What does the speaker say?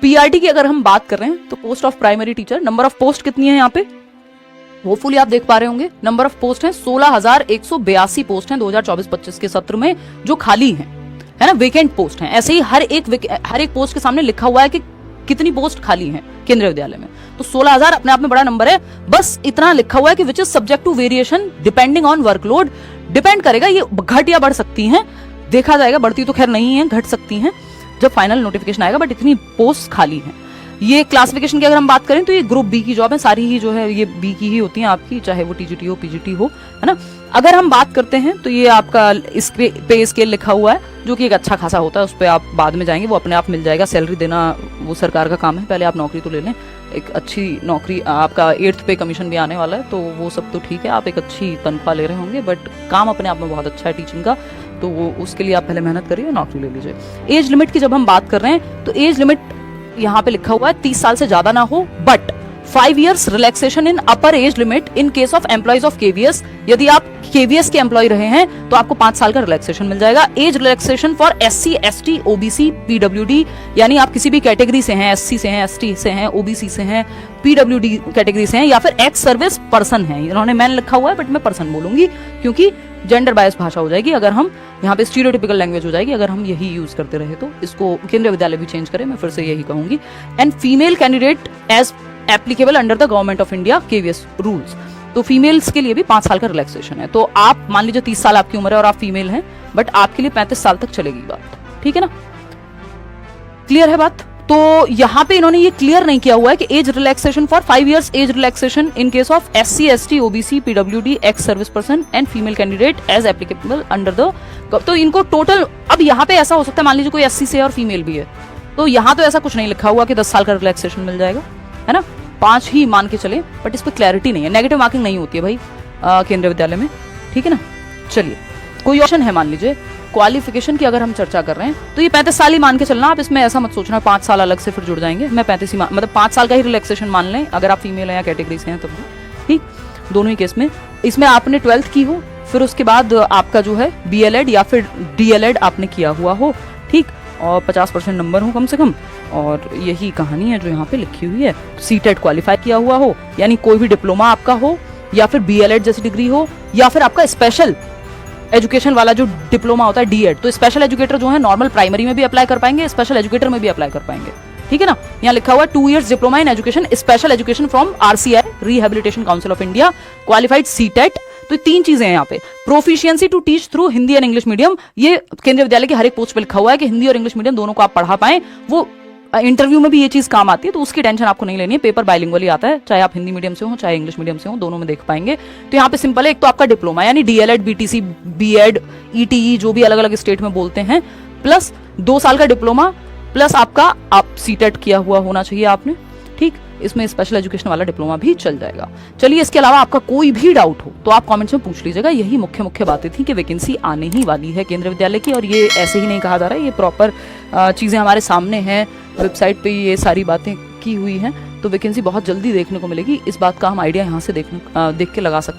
PRT की अगर हम बात कर रहे हैं तो post of primary teacher, number of post कितनी है यहाँ पे, होपफुली आप देख पा रहे होंगे, नंबर ऑफ पोस्ट है 16,182 पोस्ट हैं 2024-25 के सत्र में जो खाली हैं, है ना, वेकेंट पोस्ट हैं। ऐसे ही हर एक पोस्ट के सामने लिखा हुआ है कि कितनी पोस्ट खाली हैं केंद्रीय विद्यालय में, तो 16,000 अपने आप में बड़ा नंबर है। बस इतना लिखा हुआ है कि which is subject to variation depending on workload, depend करेगा, ये घट या बढ़ सकती हैं, देखा जाएगा, बढ़ती तो खैर नहीं है, घट सकती हैं जब फाइनल नोटिफिकेशन आएगा, बट इतनी पोस्ट खाली हैं। ये क्लासिफिकेशन की अगर हम बात करें तो ये ग्रुप बी की जॉब है, सारी ही जो है ये बी की ही होती हैं आपकी, चाहे वो टीजीटी हो पीजीटी हो, है ना। अगर हम बात करते हैं तो ये आपका इस पे स्केल लिखा हुआ है जो कि एक अच्छा खासा होता है, उस पर आप बाद में जाएंगे, वो अपने आप मिल जाएगा। सैलरी देना वो सरकार का काम है, पहले आप नौकरी तो ले लें, एक अच्छी नौकरी, आपका 8th पे कमीशन भी आने वाला है, तो वो सब तो ठीक है, आप एक अच्छी तनख्वाह ले रहे होंगे, बट काम अपने आप में बहुत अच्छा है टीचिंग का, तो वो उसके लिए आप पहले मेहनत करिए, नौकरी ले लीजिए। एज लिमिट की जब हम बात कर रहे हैं तो एज लिमिट यहाँ पे लिखा हुआ है 30 साल से ज्यादा ना हो, but 5 years relaxation in upper age limit in case of employees of KVS. यदि आप केवीएस के एम्प्लॉय रहे हैं तो आपको 5 साल का रिलैक्सेशन मिल जाएगा। As relaxation for SC, ST, OBC, PWD, यानी आप किसी भी कैटेगरी से हैं, एससी से हैं, एसटी से हैं, ओबीसी से हैं, पीडब्ल्यूडी कैटेगरी से हैं, या फिर एक्स सर्विस पर्सन हैं। इन्होंने मैन लिखा हुआ है बट मैं पर्सन बोलूंगी क्योंकि जेंडर बायस भाषा हो जाएगी, अगर हम यहाँ पे स्टीरियोटिपिकल लैंग्वेज हो जाएगी अगर हम यही यूज करते रहे तो। इसको केंद्रीय विद्यालय भी चेंज करें, मैं फिर से यही कहूंगी। And female candidate as applicable under the government of India KVS rules, तो फीमेल्स के लिए भी 5 साल का रिलैक्सेशन है। तो आप मान लीजिए 30 साल आपकी उम्र है और आप फीमेल हैं, बट आपके लिए 35 साल तक चलेगी बात, ठीक है ना, क्लियर है बात। तो यहाँ पे इन्होंने ये क्लियर नहीं किया हुआ है कि age relaxation for 5 years age relaxation in case of SC, ST, OBC, PWD, ex service person and female candidate as applicable under the, तो इनको टोटल, अब यहाँ पे ऐसा हो सकता है मान लीजिए कोई एससी से और फीमेल भी है, तो यहाँ तो ऐसा कुछ नहीं लिखा हुआ कि 10 साल का रिलैक्सेशन मिल जाएगा, है ना, 5 ही मान के चले, बट इस पर क्लैरिटी नहीं है, नेगेटिव मार्किंग नहीं होती है भाई केंद्रीय विद्यालय में, ठीक है ना। चलिए कोई ऑप्शन है, मान लीजिए क्वालिफिकेशन की अगर हम चर्चा कर रहे हैं तो ये 35 साल ही मान के चलना, आप इसमें ऐसा मत सोचना 5 साल अलग से फिर जुड़ जाएंगे, मैं 35 ही मतलब 5 साल का ही रिलैक्सेशन मान लें अगर आप फीमेल हैं या कैटेगरी से हैं तब भी, ठीक, दोनों ही केस में। इसमें आपने 12th की हो, फिर उसके बाद आपका जो है बीएलएड या फिर डीएलएड आपने किया हुआ हो, ठीक, और 50% नंबर हो कम से कम, और यही कहानी है जो यहाँ पे लिखी हुई है। सीटेट क्वालिफाई किया हुआ हो, यानी कोई भी डिप्लोमा आपका हो या फिर बीएलएड जैसी डिग्री हो, या फिर आपका स्पेशल एजुकेशन वाला जो डिप्लोमा होता है डीएड, तो स्पेशल एजुकेटर जो है नॉर्मल प्राइमरी में भी अप्लाई कर पाएंगे, स्पेशल एजुकेटर में भी अप्लाई कर पाएंगे, ठीक है ना। यहाँ लिखा हुआ है 2 years diploma in education special education from RCI rehabilitation council of India, qualified CTET. तो 3 चीजें हैं यहाँ पे, proficiency to teach through Hindi and English medium, ये केंद्रीय विद्यालय के हर एक पोस्ट पे लिखा हुआ है कि हिंदी और इंग्लिश मीडियम दोनों को आप पढ़ा पाएं, वो इंटरव्यू में भी ये चीज काम आती है, तो उसकी टेंशन आपको नहीं लेनी है, पेपर बाइलिंगुअली आता है, चाहे आप हिंदी मीडियम से हो चाहे इंग्लिश मीडियम से हो, दोनों में देख पाएंगे। तो यहाँ पे सिंपल है, एक तो आपका डिप्लोमा यानी डीएलएड, बीटीसी, बीएड, ईटीई जो भी अलग अलग स्टेट में बोलते हैं, प्लस 2 साल का डिप्लोमा, प्लस आपका आप सीटेट किया हुआ होना चाहिए आपने, ठीक, इसमें स्पेशल एजुकेशन वाला डिप्लोमा भी चल जाएगा। चलिए इसके अलावा आपका कोई भी डाउट हो तो आप कमेंट्स में पूछ लीजिएगा। यही मुख्य बातें थी कि वैकेंसी आने ही वाली है केंद्रीय विद्यालय की, और ये ऐसे ही नहीं कहा जा रहा है, ये प्रॉपर चीजें हमारे सामने हैं, वेबसाइट पे ये सारी बातें की हुई हैं, तो वैकेंसी बहुत जल्दी देखने को मिलेगी। इस बात का हम आइडिया यहाँ से देख के लगा सकते हैं।